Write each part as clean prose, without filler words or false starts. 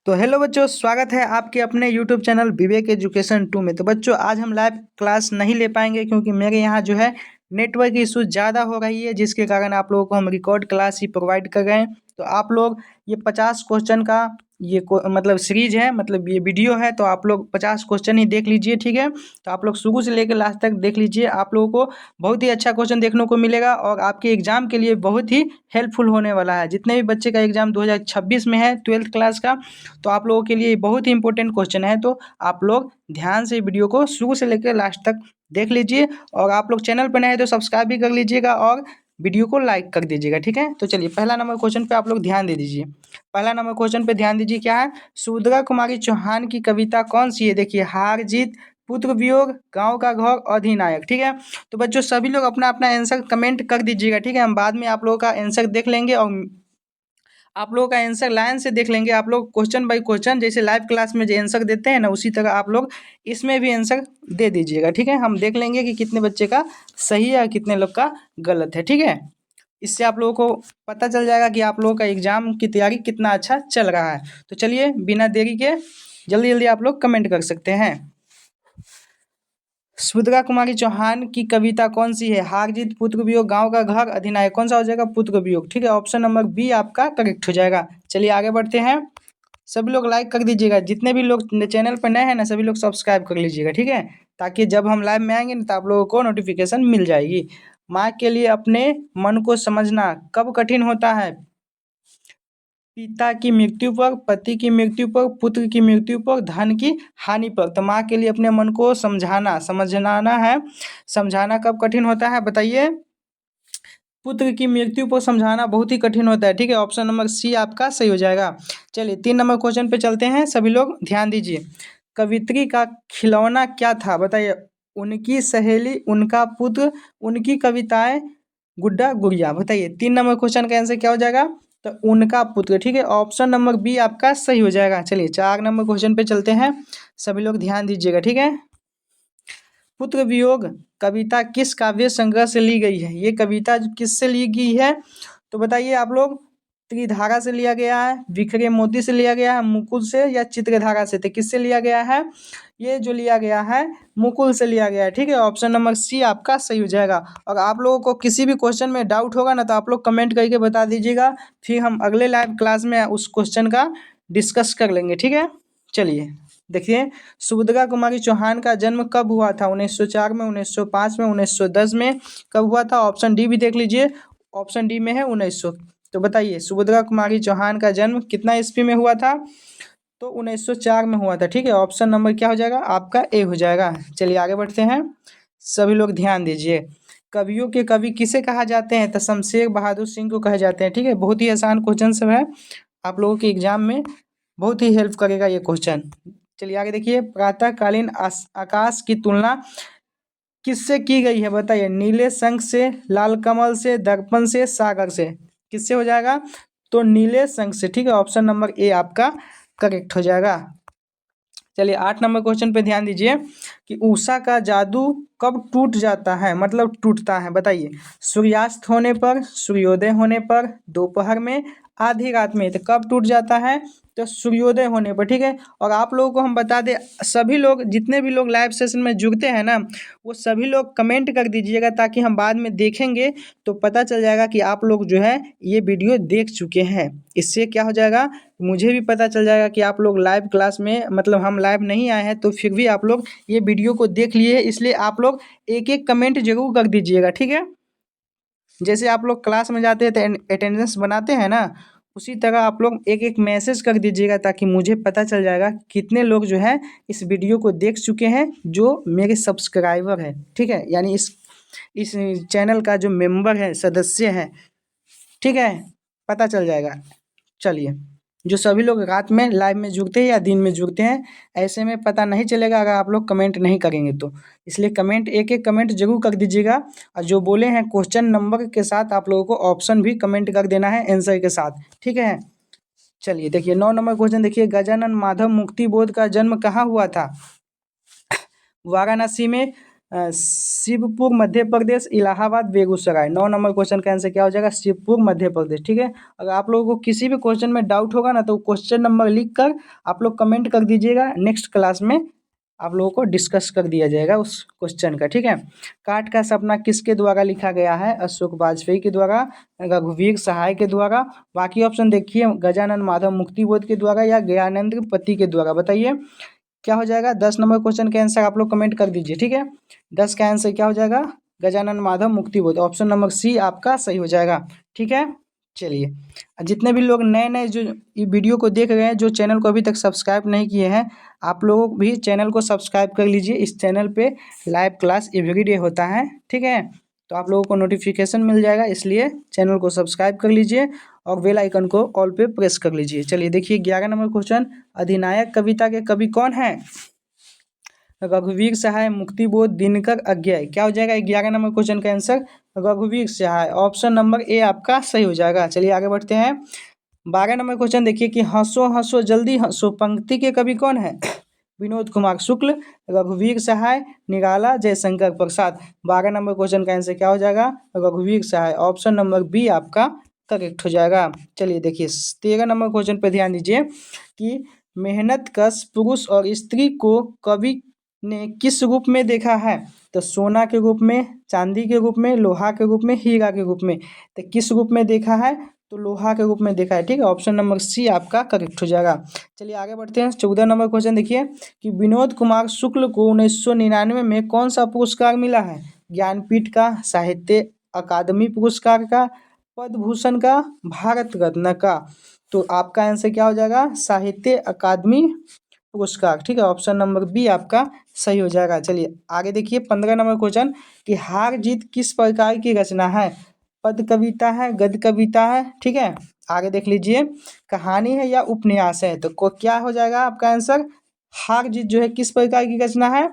तो हेलो बच्चों, स्वागत है आपके अपने यूट्यूब चैनल विवेक एजुकेशन 2 में। तो बच्चों, आज हम लाइव क्लास नहीं ले पाएंगे क्योंकि मेरे यहाँ जो है नेटवर्क इशू ज़्यादा हो रही है, जिसके कारण आप लोगों को हम रिकॉर्ड क्लास ही प्रोवाइड कर रहे हैं। तो आप लोग ये 50 क्वेश्चन का मतलब सीरीज है, मतलब ये वीडियो है, तो आप लोग 50 क्वेश्चन ही देख लीजिए, ठीक है। तो आप लोग शुरू से लेकर लास्ट तक देख लीजिए, आप लोगों को बहुत ही अच्छा क्वेश्चन देखने को मिलेगा और आपके एग्जाम के लिए बहुत ही हेल्पफुल होने वाला है। जितने भी बच्चे का एग्जाम 2026 में है 12th क्लास का, तो आप लोगों के लिए बहुत ही इंपॉर्टेंट क्वेश्चन है। तो आप लोग ध्यान से वीडियो को शुरू से लेकर लास्ट तक देख लीजिए और आप लोग चैनल पर नए हैं तो सब्सक्राइब भी कर लीजिएगा और वीडियो को लाइक कर दीजिएगा, ठीक है। तो चलिए पहला नंबर क्वेश्चन पे आप लोग ध्यान दे दीजिए। पहला नंबर क्वेश्चन पे ध्यान दीजिए, क्या है? सुभद्रा कुमारी चौहान की कविता कौन सी है? देखिए, हार जीत, पुत्र वियोग, गांव का घर, अधिनायक, ठीक है। तो बच्चों, सभी लोग अपना अपना आंसर कमेंट कर दीजिएगा, ठीक है। हम बाद में आप लोगों का आंसर देख लेंगे और आप लोगों का आंसर लाइन से देख लेंगे। आप लोग क्वेश्चन बाय क्वेश्चन जैसे लाइव क्लास में जो आंसर देते हैं ना, उसी तरह आप लोग इसमें भी आंसर दे दीजिएगा, ठीक है। हम देख लेंगे कि कितने बच्चे का सही है और कितने लोग का गलत है, ठीक है। इससे आप लोगों को पता चल जाएगा कि आप लोगों का एग्जाम की तैयारी कितना अच्छा चल रहा है। तो चलिए बिना देरी के जल्दी जल्दी आप लोग कमेंट कर सकते हैं। सुभद्रा कुमारी चौहान की कविता कौन सी है? हार जीत, पुत्र वियोग, गांव का घर, अधिनायक। कौन सा हो जाएगा? पुत्र वियोग, ठीक है। ऑप्शन नंबर बी आपका करेक्ट हो जाएगा। चलिए आगे बढ़ते हैं। सभी लोग लाइक कर दीजिएगा, जितने भी लोग चैनल पर नए हैं ना, सभी लोग सब्सक्राइब कर लीजिएगा, ठीक है। ताकि जब हम लाइव में आएंगे ना, तो आप लोगों को नोटिफिकेशन मिल जाएगी। माँ के लिए अपने मन को समझना कब कठिन होता है? पिता की मृत्यु पर, पति की मृत्यु पर, पुत्र की मृत्यु पर, धन की हानि पर। तो माँ के लिए अपने मन को समझाना है। समझाना कब कठिन होता है बताइए? पुत्र की मृत्यु पर समझाना बहुत ही कठिन होता है, ठीक है। ऑप्शन नंबर सी आपका सही हो जाएगा। चलिए 3 नंबर क्वेश्चन पे चलते हैं, सभी लोग ध्यान दीजिए। कवित्री का खिलौना क्या था बताइए? उनकी सहेली, उनका पुत्र, उनकी कविताएं, गुड्डा गुड़िया। बताइए 3 नंबर क्वेश्चन का आंसर क्या हो जाएगा? तो उनका पुत्र, ठीक है। ऑप्शन नंबर बी आपका सही हो जाएगा। चलिए 4 नंबर क्वेश्चन पे चलते हैं, सभी लोग ध्यान दीजिएगा, ठीक है। पुत्र वियोग कविता किस काव्य संग्रह से ली गई है? ये कविता किससे ली गई है? तो बताइए आप लोग। त्रिधारा से लिया गया है, बिखरे मोती से लिया गया है, मुकुल से, या चित्रधारा से? तो किससे लिया गया है? ये जो लिया गया है मुकुल से लिया गया है, ठीक है। ऑप्शन नंबर सी आपका सही हो जाएगा। और आप लोगों को किसी भी क्वेश्चन में डाउट होगा ना, तो आप लोग कमेंट करके बता दीजिएगा, फिर हम अगले लाइव क्लास में उस क्वेश्चन का डिस्कस कर लेंगे, ठीक है। चलिए देखिए, सुभद्रा कुमारी चौहान का जन्म कब हुआ था? 1904 में, 1905 में, 1910 में। कब हुआ था? ऑप्शन डी भी देख लीजिए, ऑप्शन डी में है 1900। तो बताइए सुभद्रा कुमारी चौहान का जन्म कितना ईस्वी में हुआ था? तो 1904 में हुआ था, ठीक है। ऑप्शन नंबर क्या हो जाएगा? आपका ए हो जाएगा। चलिए आगे बढ़ते हैं, सभी लोग ध्यान दीजिए। कवियों के कवि किसे कहा जाते हैं? तो शमशेर बहादुर सिंह को कहे जाते हैं, ठीक है। बहुत ही आसान क्वेश्चन सब है, आप लोगों के एग्जाम में बहुत ही हेल्प करेगा ये क्वेश्चन। चलिए आगे देखिए, प्रातःकालीन आकाश की तुलना किससे की गई है? बताइए, नीले शंख से, लाल कमल से, दर्पण से, सागर से। किससे हो जाएगा? तो नीले शंख से, ठीक है। ऑप्शन नंबर ए आपका करेक्ट हो जाएगा। चलिए 8 नंबर क्वेश्चन पे ध्यान दीजिए कि उषा का जादू कब टूट जाता है, मतलब टूटता है? बताइए, सूर्यास्त होने पर, सूर्योदय होने पर, दोपहर में, आधी रात में। तो कब टूट जाता है? तो सूर्योदय होने पर, ठीक है। और आप लोगों को हम बता दें, सभी लोग जितने भी लोग लाइव सेशन में जुड़ते हैं ना, वो सभी लोग कमेंट कर दीजिएगा, ताकि हम बाद में देखेंगे तो पता चल जाएगा कि आप लोग जो है ये वीडियो देख चुके हैं। इससे क्या हो जाएगा, मुझे भी पता चल जाएगा कि आप लोग लाइव क्लास में, मतलब हम लाइव नहीं आए हैं तो फिर भी आप लोग ये वीडियो को देख लिए। इसलिए आप लोग एक एक कमेंट जरूर कर दीजिएगा, ठीक है। जैसे आप लोग क्लास में जाते हैं तो अटेंडेंस बनाते हैं ना, उसी तरह आप लोग एक एक मैसेज कर दीजिएगा, ताकि मुझे पता चल जाएगा कितने लोग जो है इस वीडियो को देख चुके हैं, जो मेरे सब्सक्राइबर हैं, ठीक है। यानी इस चैनल का जो मेंबर है, सदस्य है, ठीक है, पता चल जाएगा। चलिए, जो सभी लोग रात में लाइव में जुड़ते हैं या दिन में जुड़ते हैं, ऐसे में पता नहीं चलेगा अगर आप लोग कमेंट नहीं करेंगे तो। इसलिए कमेंट, एक एक कमेंट जरूर कर दीजिएगा। और जो बोले हैं क्वेश्चन नंबर के साथ आप लोगों को ऑप्शन भी कमेंट कर देना है आंसर के साथ, ठीक है। चलिए देखिए 9 नंबर क्वेश्चन देखिए, गजानन माधव मुक्तिबोध का जन्म कहाँ हुआ था? वाराणसी में, शिवपुर मध्य प्रदेश, इलाहाबाद, बेगूसराय। 9 नंबर क्वेश्चन का आंसर क्या हो जाएगा? शिवपुर मध्य प्रदेश। ठीक है, अगर आप लोगों को किसी भी क्वेश्चन में डाउट होगा ना तो क्वेश्चन नंबर लिख कर आप लोग कमेंट कर दीजिएगा, नेक्स्ट क्लास में आप लोगों को डिस्कस कर दिया जाएगा उस क्वेश्चन का। ठीक है, काट का सपना किसके द्वारा लिखा गया है? अशोक वाजपेयी के द्वारा, रघुवीर सहाय के द्वारा। बाकी ऑप्शन देखिए, गजानन माधव मुक्तिबोध के द्वारा या ज्ञानेंद्र पति के द्वारा। बताइए क्या हो जाएगा? 10 नंबर क्वेश्चन का आंसर आप लोग कमेंट कर दीजिए। ठीक है, 10 का आंसर क्या हो जाएगा? Gajanan Madhav Muktibodh. Option number C आपका सही हो जाएगा। ठीक है, चलिए, जितने भी लोग नए नए जो ये वीडियो को देख रहे हैं, जो चैनल को अभी तक सब्सक्राइब नहीं किए हैं, आप लोग भी चैनल को सब्सक्राइब कर लीजिए। इस चैनल पे लाइव क्लास एवरीडे होता है। ठीक है, तो आप लोगों को नोटिफिकेशन मिल जाएगा, इसलिए चैनल को सब्सक्राइब कर लीजिए और बेल आइकन को ऑल पे प्रेस कर लीजिए। चलिए देखिए 11 नंबर क्वेश्चन, अधिनायक कविता के कवि कौन है? रघुवीर सहाय, मुक्तिबोध, दिनकर, अज्ञेय। क्या हो जाएगा 11 नंबर क्वेश्चन का आंसर? रघुवीर सहाय। ऑप्शन नंबर ए आपका सही हो जाएगा। चलिए आगे बढ़ते हैं। 12 नंबर क्वेश्चन देखिए कि हंसो हंसो जल्दी हंसो पंक्ति के कवि कौन है? विनोद कुमार शुक्ल, रघुवीर सहाय, निराला, जयशंकर प्रसाद। 12 नंबर क्वेश्चन का आंसर क्या हो जाएगा? रघुवीर सहाय। ऑप्शन नंबर बी आपका करेक्ट हो जाएगा। चलिए देखिए 13 नंबर क्वेश्चन पर ध्यान दीजिए कि मेहनतकश पुरुष और स्त्री को कवि ने किस रूप में देखा है? तो सोना के रूप में, चांदी के रूप में, लोहा के रूप में, हीरा के रूप में। तो किस रूप में देखा है? तो लोहा के रूप में देखा है। ठीक है, ऑप्शन नंबर सी आपका करेक्ट हो जाएगा। चलिए आगे बढ़ते हैं। 14 नंबर क्वेश्चन देखिए कि विनोद कुमार शुक्ल को 1999 में कौन सा पुरस्कार मिला है? ज्ञानपीठ का, साहित्य अकादमी पुरस्कार का, पद्म भूषण का, भारत रत्न का। तो आपका आंसर क्या हो जाएगा? साहित्य अकादमी पुरस्कार। ठीक है, ऑप्शन नंबर बी आपका सही हो जाएगा। चलिए आगे देखिए 15 नंबर क्वेश्चन कि हार जीत किस प्रकार की रचना है? पद कविता है, गद्य कविता है। ठीक है, आगे देख लीजिए, कहानी है या उपन्यास है? तो क्या हो जाएगा आपका आंसर? हार जीत जो है किस प्रकार की रचना है?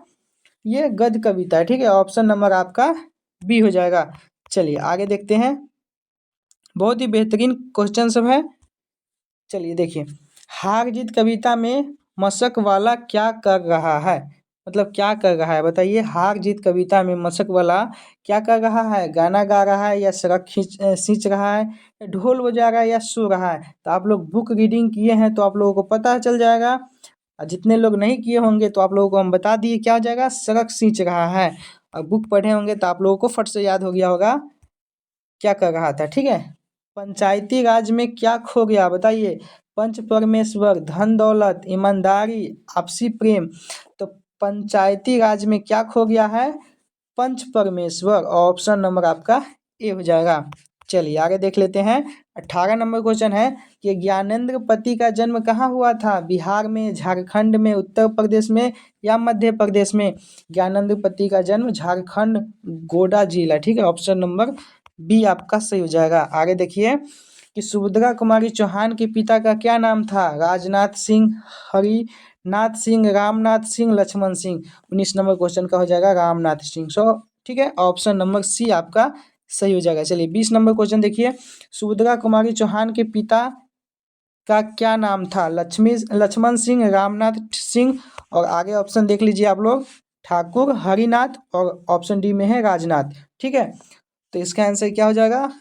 ये गद्य कविता है। ठीक है, ऑप्शन नंबर आपका बी हो जाएगा। चलिए आगे देखते हैं, बहुत ही बेहतरीन क्वेश्चन सब है। चलिए देखिए, हार जीत कविता में मशक वाला क्या कर रहा है? मतलब क्या कर रहा है? बताइए, हार जीत कविता में मशक वाला क्या कर रहा है? गाना गा रहा है या सड़क खींच रहा है या ढोल बजा रहा है या सो रहा है? तो आप लोग बुक रीडिंग किए हैं तो आप लोगों को पता चल जाएगा, और जितने लोग नहीं किए होंगे तो आप लोगों को हम बता दिए क्या हो जाएगा? सड़क खींच रहा है। और बुक पढ़े होंगे तो आप लोगों को फट से याद हो गया होगा क्या कर रहा था। ठीक है, पंचायती राज में क्या खो गया? बताइए, पंच परमेश्वर, धन दौलत, ईमानदारी, आपसी प्रेम। तो पंचायती राज में क्या खो गया है? पंच परमेश्वर। ऑप्शन नंबर आपका ए हो जाएगा। चलिए आगे देख लेते हैं। 18 नंबर क्वेश्चन है कि ज्ञानेंद्र पति का जन्म कहाँ हुआ था? बिहार में, झारखंड में, उत्तर प्रदेश में या मध्य प्रदेश में? ज्ञानेंद्र पति का जन्म झारखंड, गोड्डा जिला। ठीक है, ऑप्शन नंबर बी आपका सही हो जाएगा। आगे देखिए कि सुभद्रा कुमारी चौहान के पिता का क्या नाम था? राजनाथ सिंह, हरिनाथ सिंह, रामनाथ सिंह, लक्ष्मण सिंह। 19 नंबर क्वेश्चन का हो जाएगा रामनाथ सिंह। ठीक है, ऑप्शन नंबर सी आपका सही हो जाएगा। चलिए 20 नंबर क्वेश्चन देखिए, सुभद्रा कुमारी चौहान के पिता का क्या नाम था? लक्ष्मण सिंह, रामनाथ सिंह, और आगे ऑप्शन देख लीजिए आप लोग, ठाकुर, हरिनाथ, और ऑप्शन डी में है राजनाथ। ठीक है, तो इसका आंसर क्या हो जाएगा?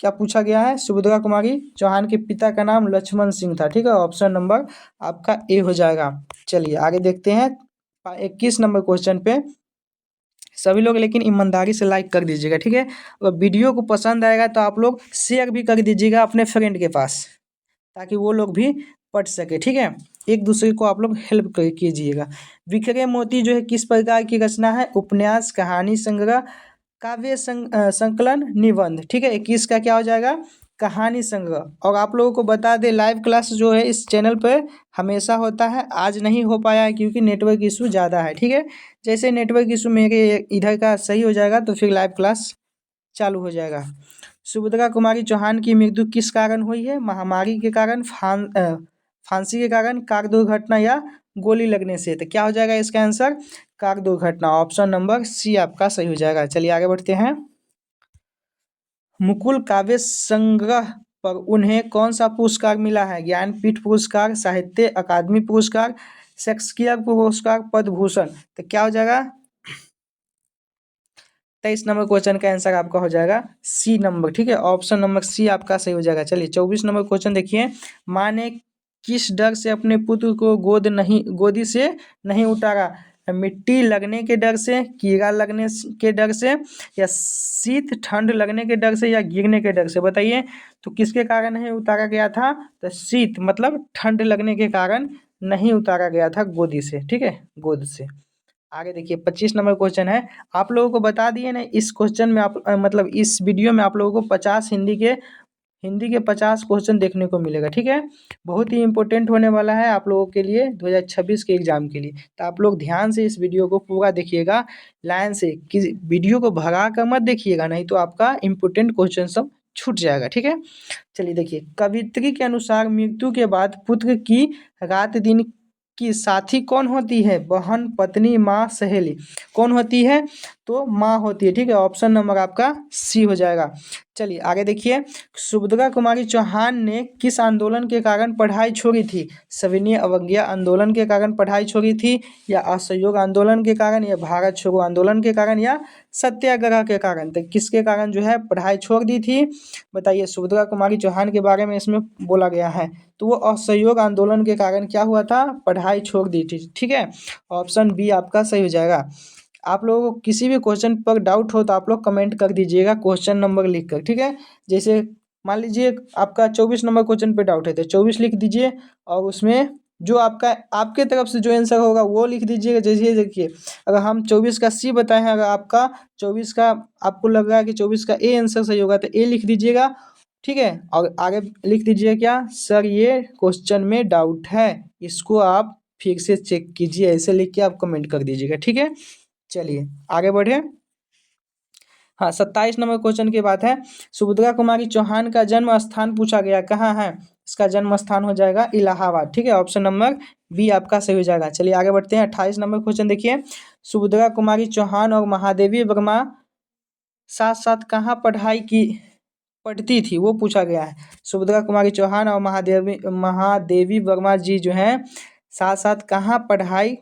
क्या पूछा गया है? सुभद्रा कुमारी चौहान के पिता का नाम लक्ष्मण सिंह था। ठीक है, ऑप्शन नंबर आपका ए हो जाएगा। चलिए आगे देखते हैं 21 नंबर क्वेश्चन पे। सभी लोग लेकिन ईमानदारी से लाइक कर दीजिएगा। ठीक है, अगर वीडियो को पसंद आएगा तो आप लोग शेयर भी कर दीजिएगा अपने फ्रेंड के पास, ताकि वो लोग भी पढ़ सके। ठीक है, एक दूसरे को आप लोग हेल्प कीजिएगा। बिखरे मोती जो है किस प्रकार की रचना है? उपन्यास, कहानी संग्रह, काव्य संकलन, निबंध। ठीक है, 21 का क्या हो जाएगा? कहानी संग्रह। और आप लोगों को बता दें, लाइव क्लास जो है इस चैनल पर हमेशा होता है, आज नहीं हो पाया है क्योंकि नेटवर्क इशू ज़्यादा है। ठीक है, जैसे नेटवर्क इशू मेरे इधर का सही हो जाएगा तो फिर लाइव क्लास चालू हो जाएगा। सुभद्रा कुमारी चौहान की मृत्यु किस कारण हुई है? महामारी के कारण, फांसी के कारण, कार दुर्घटना या गोली लगने से? तो क्या हो जाएगा इसका आंसर? कार दुर्घटना। ऑप्शन नंबर सी आपका सही हो जाएगा। चलिए आगे बढ़ते हैं। मुकुल काव्य संग्रह पर उन्हें कौन सा पुरस्कार मिला है? ज्ञानपीठ पुरस्कार, साहित्य अकादमी पुरस्कार, शेक्सपियर पुरस्कार, पद्म भूषण। तो क्या हो जाएगा? 23 नंबर क्वेश्चन का आंसर आपका हो जाएगा सी नंबर, ठीक है, ऑप्शन नंबर सी आपका सही हो जाएगा। चलिए 24 नंबर क्वेश्चन देखिए, माँ ने किस डर से अपने पुत्र को गोदी से नहीं उतारा? मिट्टी लगने के डर से, कीड़ा लगने के डर से, या शीत ठंड लगने के डर से, या गिरने के डर से? बताइए, तो किसके कारण नहीं उतारा गया था? तो शीत मतलब ठंड लगने के कारण नहीं उतारा गया था गोदी से, ठीक है, गोद से। आगे देखिए 25 नंबर क्वेश्चन है, आप लोगों को बता दिए ना इस क्वेश्चन में आप मतलब इस वीडियो में आप लोगों को 50 हिंदी के 50 क्वेश्चन देखने को मिलेगा, ठीक है। बहुत ही इंपॉर्टेंट होने वाला है आप लोगों के लिए 2026 के एग्जाम के लिए। तो आप लोग ध्यान से इस वीडियो को पूरा देखिएगा, लाइन से, कि वीडियो को भगा कर मत देखिएगा, नहीं तो आपका इंपॉर्टेंट क्वेश्चन सब छूट जाएगा, ठीक है। चलिए देखिए, कवित्री के अनुसार मृत्यु के बाद पुत्र की रात दिन की साथी कौन होती है? बहन, पत्नी, माँ, सहेली? कौन होती है? तो माँ होती है, ठीक है, ऑप्शन नंबर आपका सी हो जाएगा। चलिए आगे देखिए, सुभद्रा कुमारी चौहान ने किस आंदोलन के कारण पढ़ाई छोड़ी थी? सविनय अवज्ञा आंदोलन के कारण पढ़ाई छोड़ी थी, या असहयोग आंदोलन के कारण, या भारत छोड़ो आंदोलन के कारण, या सत्याग्रह के कारण? तो किसके कारण जो है पढ़ाई छोड़ दी थी? बताइए, सुभद्रा कुमारी चौहान के बारे में इसमें बोला गया है, तो वो असहयोग आंदोलन के कारण क्या हुआ था? पढ़ाई छोड़ दी थी, ठीक है, ऑप्शन बी आपका सही हो जाएगा। आप लोगों को किसी भी क्वेश्चन पर डाउट हो तो आप लोग कमेंट कर दीजिएगा क्वेश्चन नंबर लिख कर, ठीक है। जैसे मान लीजिए आपका 24 नंबर क्वेश्चन पे डाउट है तो 24 लिख दीजिए, और उसमें जो आपका आपके तरफ से जो आंसर होगा वो लिख दीजिएगा। जैसे देखिए, अगर हम 24 का सी बताए हैं, अगर आपका 24 का आपको लग रहा है कि 24 का ए आंसर सही होगा तो ए लिख दीजिएगा, ठीक है। और आगे लिख दीजिए क्या? सर ये क्वेश्चन में डाउट है, इसको आप फिर से चेक कीजिए, ऐसे लिख के आप कमेंट कर दीजिएगा, ठीक है। चलिए आगे बढ़े। हाँ, 27 नंबर क्वेश्चन की बात है, सुभद्रा कुमारी चौहान का जन्म स्थान पूछा गया, कहाँ है? इसका जन्म स्थान हो जाएगा इलाहाबाद, ठीक है, ऑप्शन नंबर बी आपका सही हो जाएगा। चलिए आगे बढ़ते हैं, 28 नंबर क्वेश्चन देखिए, सुभद्रा कुमारी चौहान और महादेवी वर्मा साथ साथ कहाँ पढ़ती थी, वो पूछा गया है। सुभद्रा कुमारी चौहान और महादेवी वर्मा जी जो हैं साथ साथ कहाँ पढ़ाई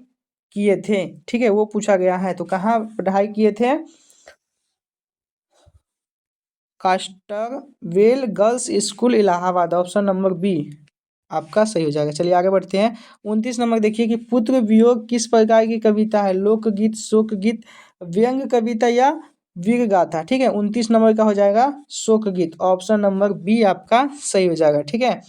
किए थे, ठीक है, वो पूछा गया है। तो कहाँ पढ़ाई किए थे? कास्टरवेल girls school Allahabad, option number B आपका सही हो जाएगा। चलिए आगे बढ़ते हैं, 29 नंबर देखिए कि पुत्र वियोग किस प्रकार की कविता है? लोकगीत, शोकगीत, व्यंग कविता, या वीर गाथा? ठीक है, 29 नंबर का हो जाएगा शोकगीत, ऑप्शन नंबर बी आपका सही हो जाएगा, ठीक है।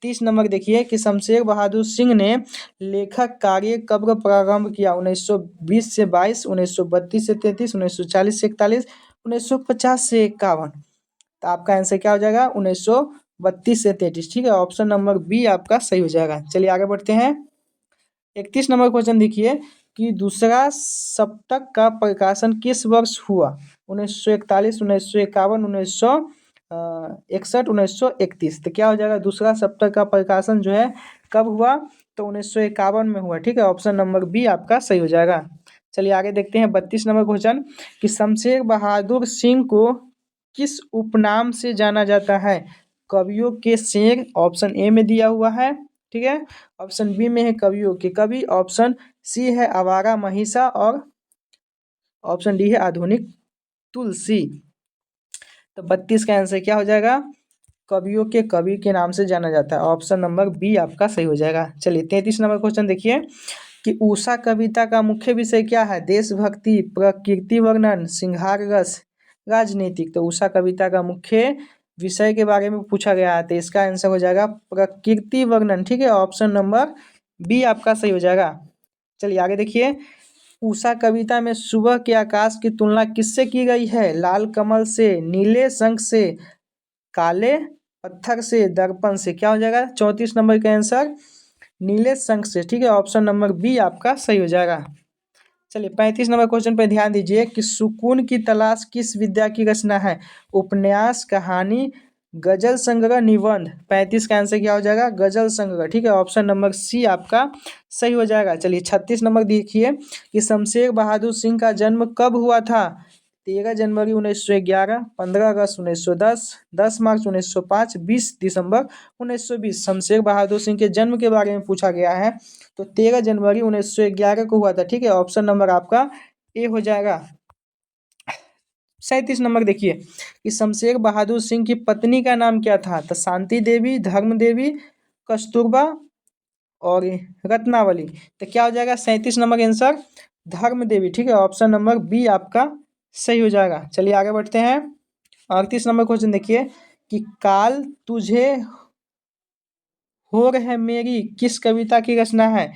30 नंबर देखिए कि शमशेर बहादुर सिंह ने लेखक कार्य कब प्रारंभ किया? 1920 से 22, 1932 से 33, 1940 से 41, 1950 से 51? तो आपका आंसर क्या हो जाएगा? 1932 से 33, ठीक है, ऑप्शन नंबर बी आपका सही हो जाएगा। चलिए आगे बढ़ते हैं, 31 नंबर क्वेश्चन देखिए कि दूसरा सप्तक का प्रकाशन किस वर्ष हुआ? 1941, 1951, 1961, 1931? तो क्या हो जाएगा? दूसरा सप्तक का प्रकाशन जो है कब हुआ? तो 1951 में हुआ, ठीक है, ऑप्शन नंबर बी आपका सही हो जाएगा। चलिए आगे देखते हैं, 32 नंबर क्वेश्चन कि शमशेर बहादुर सिंह को किस उपनाम से जाना जाता है? कवियों के शेर, ऑप्शन ए में दिया हुआ है, ठीक है, ऑप्शन बी में है कवियों के कवि, ऑप्शन सी है आवारा महिषा, और ऑप्शन डी है आधुनिक तुलसी। तो 32 का आंसर क्या हो जाएगा? कवियों के कवि के नाम से जाना जाता है, ऑप्शन नंबर बी आपका सही हो जाएगा। चलिए 33 नंबर क्वेश्चन देखिए कि उषा कविता का मुख्य विषय क्या है? देशभक्ति, प्रकृति वर्णन, श्रृंगार रस, राजनीतिक? तो उषा कविता का मुख्य विषय के बारे में पूछा गया है, तो इसका आंसर हो जाएगा प्रकृति वर्णन, ठीक है, ऑप्शन नंबर बी आपका सही हो जाएगा। चलिए आगे देखिए, उषा कविता में सुबह के आकाश की तुलना किससे की गई है? लाल कमल से, नीले शंख से, काले पत्थर से, दर्पण से? क्या हो जाएगा 34 नंबर का आंसर? नीले शंख से, ठीक है, ऑप्शन नंबर बी आपका सही हो जाएगा। चलिए 35 नंबर क्वेश्चन पे ध्यान दीजिए कि सुकून की तलाश किस विद्या की रचना है? उपन्यास, कहानी, गजल संग्रह, निबंध? 35 का आंसर क्या हो जाएगा? गजल संग्रह, ठीक है, ऑप्शन नंबर सी आपका सही हो जाएगा। चलिए 36 नंबर देखिए कि शमशेर बहादुर सिंह का जन्म कब हुआ था? 13 जनवरी 1911, 15 अगस्त 1910, 10 मार्च 1905, 20 दिसंबर 1920? शमशेर बहादुर सिंह के जन्म के बारे में पूछा गया है, तो 13 जनवरी 1911 को हुआ था, ठीक है, ऑप्शन नंबर आपका ए हो जाएगा। 37 नंबर देखिए कि शमशेर बहादुर सिंह की पत्नी का नाम क्या था? तो शांति देवी, धर्म देवी, कस्तूरबा और रत्नावली। तो क्या हो जाएगा 37 नंबर आंसर धर्म देवी। ठीक है, ऑप्शन नंबर बी आपका सही हो जाएगा। चलिए आगे बढ़ते हैं। 38 नंबर क्वेश्चन देखिए कि काल तुझे होर है मेरी किस कविता की रचना है?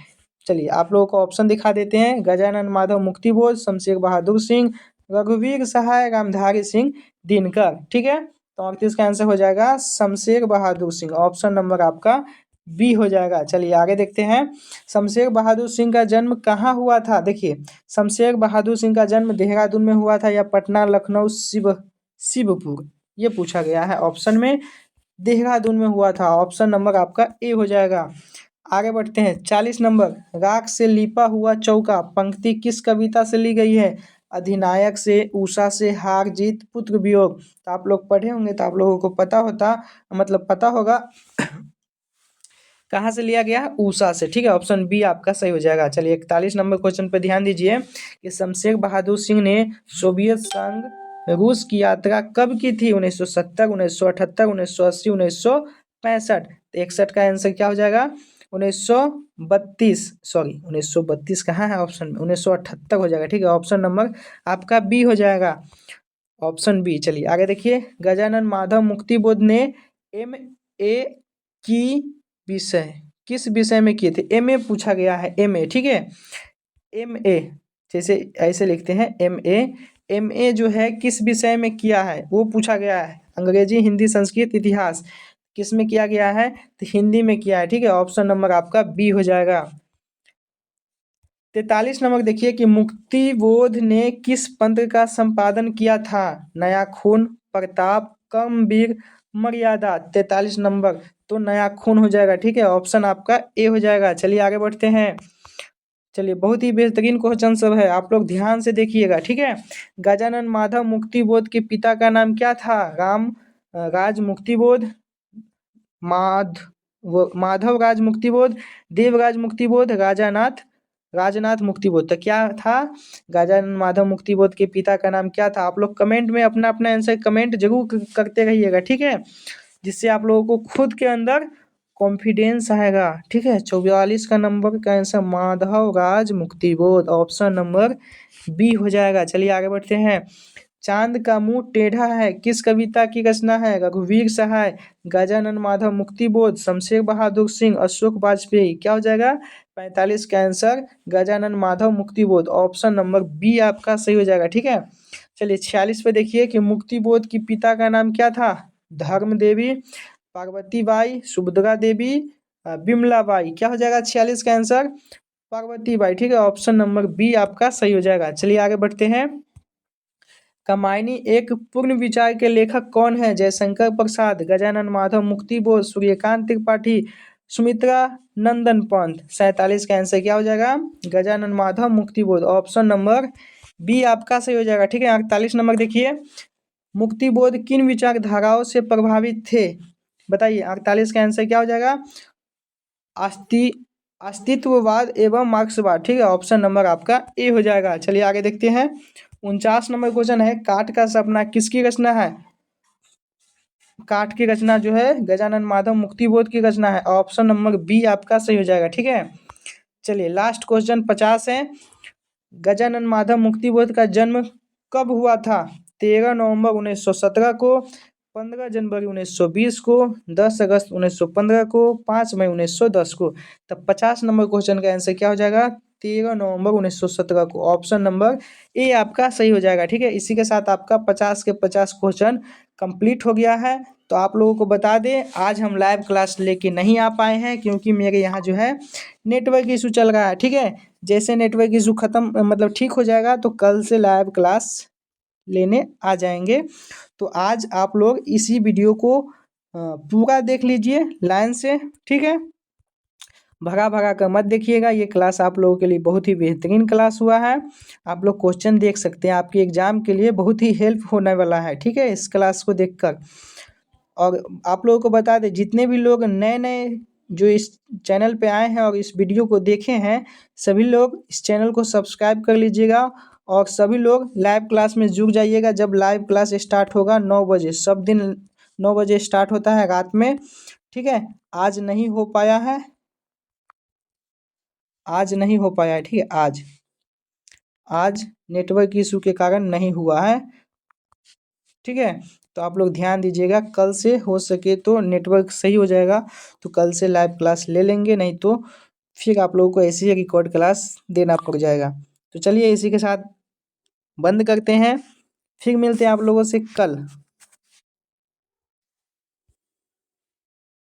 चलिए आप लोगों को ऑप्शन दिखा देते हैं। गजानन माधव मुक्तिबोध, शमशेर बहादुर सिंह, रघुवीर सहाय, रामधारी सिंह दिनकर। ठीक है, तो 38 का आंसर हो जाएगा शमशेर बहादुर सिंह। ऑप्शन नंबर आपका बी हो जाएगा। चलिए आगे देखते हैं। शमशेर बहादुर सिंह का जन्म कहाँ हुआ था? देखिए शमशेर बहादुर सिंह का जन्म देहरादून में हुआ था या पटना, लखनऊ, शिवपुर, ये पूछा गया है ऑप्शन में। देहरादून में हुआ था। ऑप्शन नंबर आपका ए हो जाएगा। आगे बढ़ते हैं। 40 नंबर राख से लिपा हुआ चौका पंक्ति किस कविता से ली गई है? अधिनायक से, उषा से, हार जीत, पुत्र वियोग। तो आप लोग पढ़े होंगे तो आप लोगों को पता होता, मतलब पता होगा कहाँ से लिया गया है? उषा से। ठीक है, ऑप्शन बी आपका सही हो जाएगा। चलिए 41 नंबर क्वेश्चन पे ध्यान दीजिए कि शमशेर बहादुर सिंह ने सोवियत संघ रूस की यात्रा कब की थी? 1970, 1978, 1980, 1965। तो 61 का आंसर क्या हो जाएगा? 1932। सॉरी 1932 कहाँ है ऑप्शन में? 1978 हो जाएगा। ठीक है, ऑप्शन नंबर आपका बी हो जाएगा। Option B. चलिए आगे देखिए। गजानन माधव मुक्तिबोध ने MA की विषय किस विषय में किए थे? MA पूछा गया है, MA। ठीक है, MA जैसे ऐसे लिखते हैं MA जो है किस विषय में किया है वो पूछा गया है। अंग्रेजी, हिंदी, संस्कृत, इतिहास, किस में किया गया है? तो हिंदी में किया है। ठीक है, ऑप्शन नंबर आपका बी हो जाएगा। 43 नंबर देखिए कि मुक्तिबोध ने किस पंथ का संपादन किया था? नया खून, प्रताप, कर्मवीर, मर्यादा। 43 नंबर तो नया खून हो जाएगा। ठीक है, ऑप्शन आपका ए हो जाएगा। चलिए आगे बढ़ते हैं। चलिए बहुत ही बेहतरीन क्वेश्चन सब है, आप लोग ध्यान से देखिएगा। ठीक है, गजानन माधव मुक्तिबोध के पिता का नाम क्या था? राम राज मुक्तिबोध, माधव राज मुक्तिबोध, देवराज मुक्तिबोध, राजनाथ मुक्तिबोध। तो क्या था? गजानन माधव मुक्तिबोध के पिता का नाम क्या था? आप लोग कमेंट में अपना अपना आंसर कमेंट जरूर करते रहिएगा। ठीक है, जिससे आप लोगों को खुद के अंदर कॉन्फिडेंस आएगा। ठीक है, 44 का नंबर का आंसर माधव राज मुक्तिबोध। ऑप्शन नंबर बी हो जाएगा। चलिए आगे बढ़ते हैं। चांद का मुंह टेढ़ा है किस कविता की रचना है? रघुवीर सहाय, गजानन माधव मुक्तिबोध, शमशेर बहादुर सिंह, अशोक वाजपेयी। क्या हो जाएगा? 45 का answer Gajanan Madhav Muktibodh. Option number B आपका सही हो जाएगा। ठीक है, चलिए 46 पे देखिए कि मुक्तिबोध की पिता का नाम क्या था? धर्म देवी, पार्वती बाई, सुभद्रा देवी, बिमला बाई। क्या हो जाएगा 46 का आंसर? पार्वती बाई। ठीक है, ऑप्शन नंबर बी आपका सही हो जाएगा। चलिए आगे बढ़ते हैं। कामायनी एक पूर्ण विचार के लेखक कौन है? जयशंकर प्रसाद, गजानन माधव मुक्तिबोध, सूर्यकांत त्रिपाठी, सुमित्रा नंदन पंत। 47 का आंसर क्या हो जाएगा? Gajanan Madhav Muktibodh. Option number B आपका सही हो जाएगा। ठीक है, 48 नंबर देखिए मुक्तिबोध किन विचारधाराओं से प्रभावित थे? बताइए 48 का आंसर क्या हो जाएगा? अस्ति अस्तित्ववाद एवं मार्क्सवाद। ठीक है, ऑप्शन नंबर आपका ए हो जाएगा। चलिए आगे देखते हैं। 49 नंबर क्वेश्चन है काठ का सपना किसकी रचना है? काठ की रचना जो है गजानन माधव मुक्तिबोध की रचना है। ऑप्शन नंबर बी आपका सही हो जाएगा। ठीक है, चलिए लास्ट क्वेश्चन 50 है। गजानन माधव मुक्तिबोध का जन्म कब हुआ था? 13 नवंबर 1917 को, 15 जनवरी 1920 को, 10 अगस्त 1915 को, 5 मई 1910 को। तब 50 नंबर क्वेश्चन का आंसर क्या हो जाएगा? 13 नवंबर 1917 को। ऑप्शन नंबर ए आपका सही हो जाएगा। ठीक है, इसी के साथ आपका 50 के 50 क्वेश्चन कंप्लीट हो गया है। तो आप लोगों को बता दें आज हम लाइव क्लास लेके नहीं आ पाए हैं क्योंकि मेरे यहाँ जो है नेटवर्क इशू चल रहा है। ठीक है, जैसे नेटवर्क इशू खत्म मतलब ठीक हो जाएगा तो कल से लाइव क्लास लेने आ जाएंगे। तो आज आप लोग इसी वीडियो को पूरा देख लीजिए लाइन से। ठीक है, भगा भगा कर मत देखिएगा, ये क्लास आप लोगों के लिए बहुत ही बेहतरीन क्लास हुआ है। आप लोग क्वेश्चन देख सकते हैं, आपके एग्जाम के लिए बहुत ही हेल्प होने वाला है। ठीक है, इस क्लास को देखकर। और आप लोगों को बता दें जितने भी लोग नए नए जो इस चैनल पे आए हैं और इस वीडियो को देखे हैं सभी लोग इस चैनल को सब्सक्राइब कर लीजिएगा और सभी लोग लाइव क्लास में जुड़ जाइएगा। जब लाइव क्लास स्टार्ट होगा 9 बजे, सब दिन 9 बजे स्टार्ट होता है रात में, ठीक है। आज नहीं हो पाया है, आज नहीं हो पाया है, ठीक है। आज नेटवर्क इशू के कारण नहीं हुआ है, ठीक है। तो आप लोग ध्यान दीजिएगा, कल से हो सके तो नेटवर्क सही हो जाएगा तो कल से लाइव क्लास ले लेंगे, नहीं तो फिर आप लोगों को ऐसी ही रिकॉर्ड क्लास देना पड़ जाएगा। तो चलिए इसी के साथ बंद करते हैं, फिर मिलते हैं आप लोगों से कल।